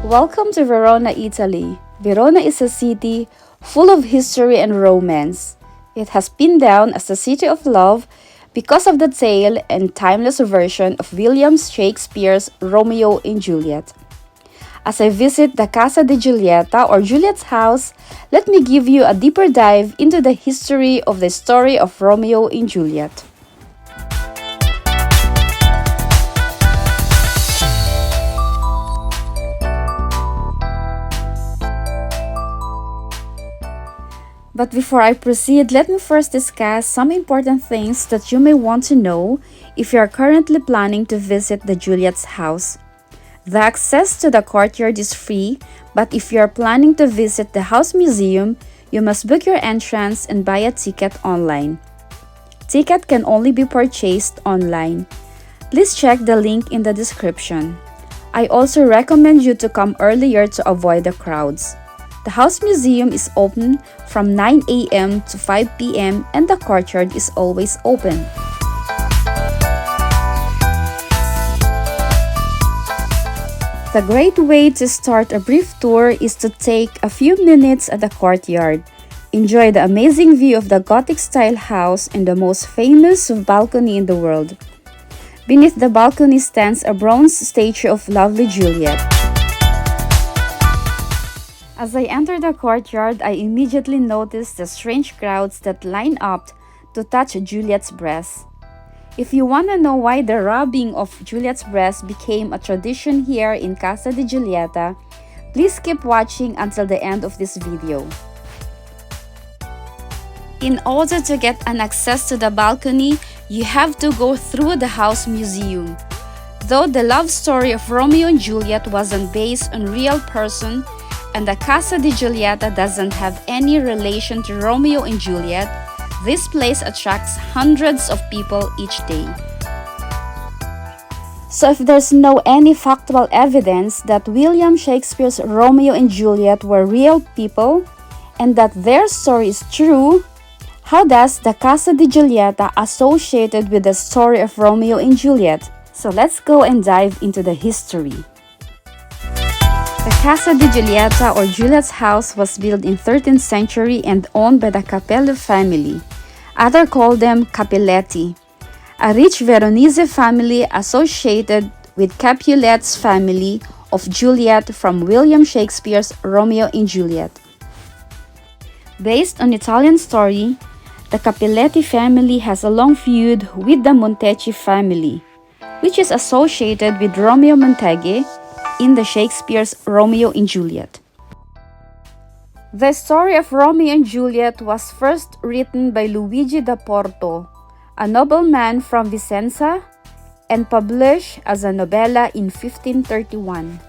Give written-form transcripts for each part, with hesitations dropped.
Welcome to Verona, Italy. Verona is a city full of history and romance. It has been down as the city of love because of the tale and timeless version of William Shakespeare's Romeo and Juliet. As I visit the Casa di Giulietta or Juliet's house, let me give you a deeper dive into the history of the story of Romeo and Juliet. But before I proceed, let me first discuss some important things that you may want to know if you are currently planning to visit the Juliet's house. The access to the courtyard is free, but if you are planning to visit the house museum, you must book your entrance and buy a ticket online. Ticket can only be purchased online. Please check the link in the description. I also recommend you to come earlier to avoid the crowds. The house museum is open from 9 a.m. to 5 p.m. and the courtyard is always open. The great way to start a brief tour is to take a few minutes at the courtyard. Enjoy the amazing view of the Gothic-style house and the most famous balcony in the world. Beneath the balcony stands a bronze statue of lovely Juliet. As I enter the courtyard, I immediately noticed the strange crowds that line up to touch Juliet's breast. If you want to know why the rubbing of Juliet's breast became a tradition here in Casa di Giulietta, please keep watching until the end of this video. In order to get an access to the balcony, you have to go through the house museum. Though the love story of Romeo and Juliet wasn't based on a real person, and the Casa di Giulietta doesn't have any relation to Romeo and Juliet, this place attracts hundreds of people each day. So if there's no any factual evidence that William Shakespeare's Romeo and Juliet were real people and that their story is true, how does the Casa di Giulietta associated with the story of Romeo and Juliet? So let's go and dive into the history. The Casa di Giulietta or Juliet's house was built in 13th century and owned by the Capello family. Others call them Cappelletti, a rich Veronese family associated with Capulets family of Juliet from William Shakespeare's Romeo and Juliet. Based on Italian story, the Cappelletti family has a long feud with the Montecchi family, which is associated with Romeo Montague in the Shakespeare's Romeo and Juliet. The story of Romeo and Juliet was first written by Luigi da Porto, a nobleman from Vicenza, and published as a novella in 1531.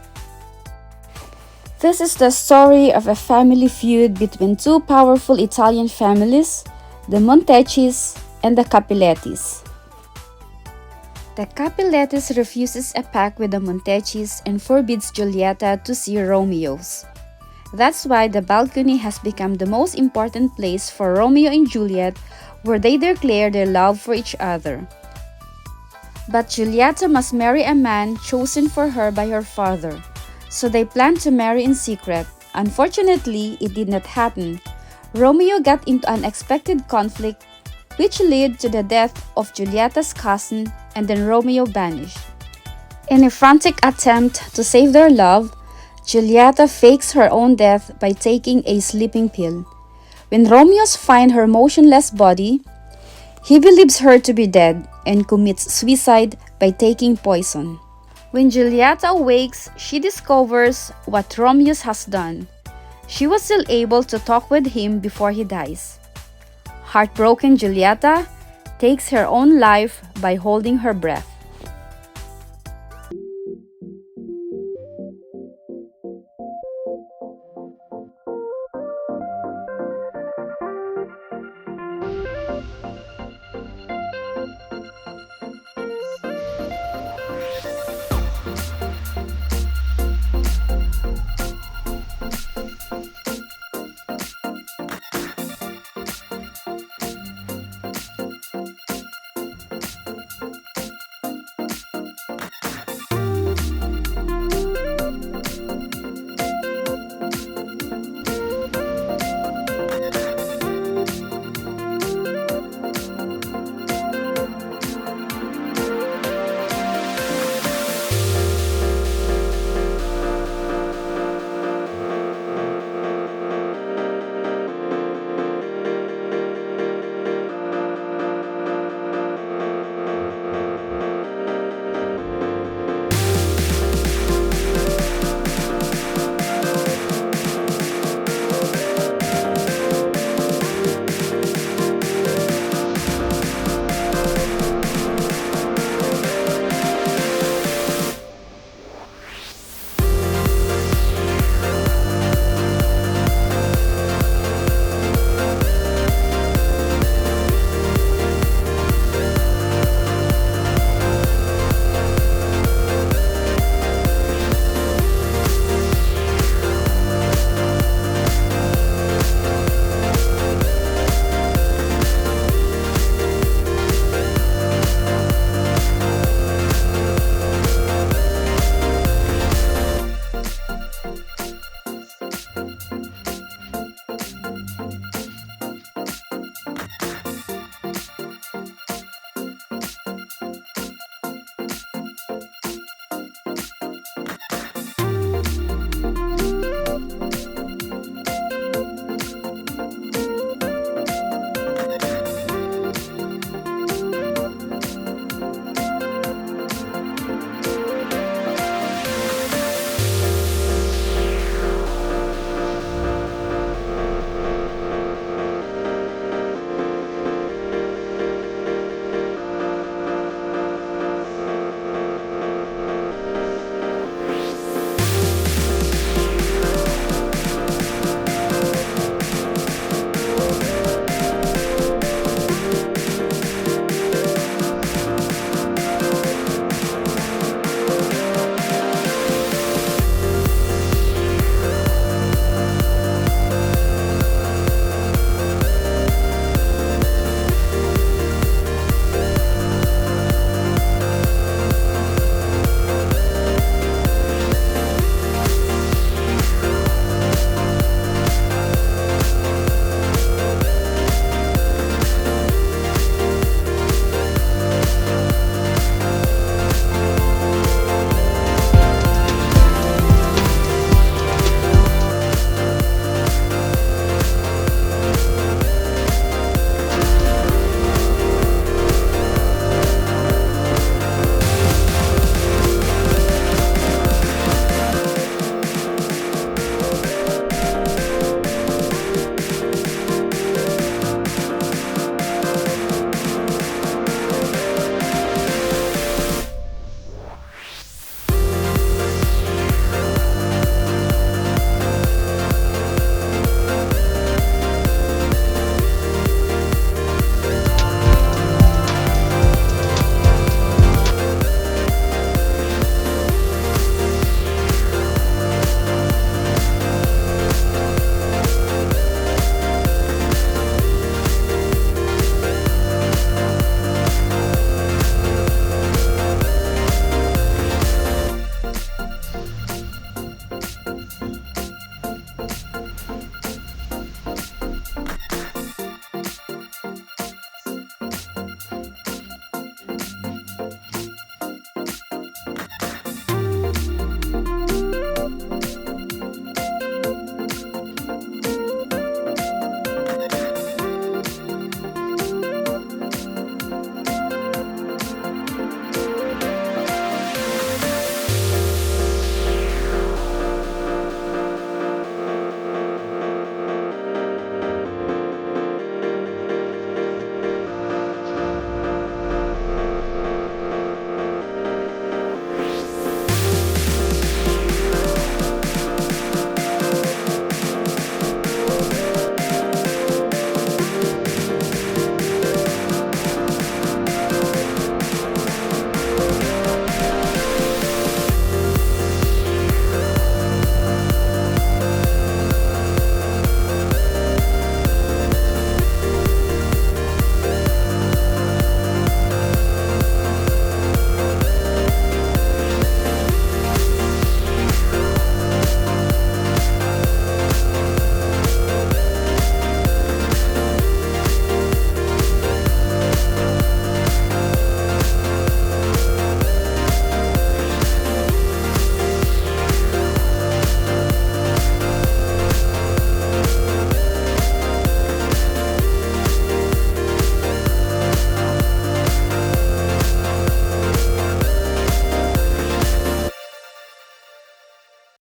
This is the story of a family feud between two powerful Italian families, the Montecchis and the Cappellettis. The Cappellettis refuses a pact with the Montecchis and forbids Giulietta to see Romeo's. That's why the balcony has become the most important place for Romeo and Juliet, where they declare their love for each other. But Giulietta must marry a man chosen for her by her father, so they plan to marry in secret. Unfortunately, it did not happen. Romeo got into an unexpected conflict which led to the death of Giulietta's cousin, and then Romeo vanished. In a frantic attempt to save their love, Giulietta fakes her own death by taking a sleeping pill. When Romeo finds her motionless body, he believes her to be dead and commits suicide by taking poison. When Giulietta awakes, she discovers what Romeo has done. She was still able to talk with him before he dies. Heartbroken, Giulietta takes her own life by holding her breath.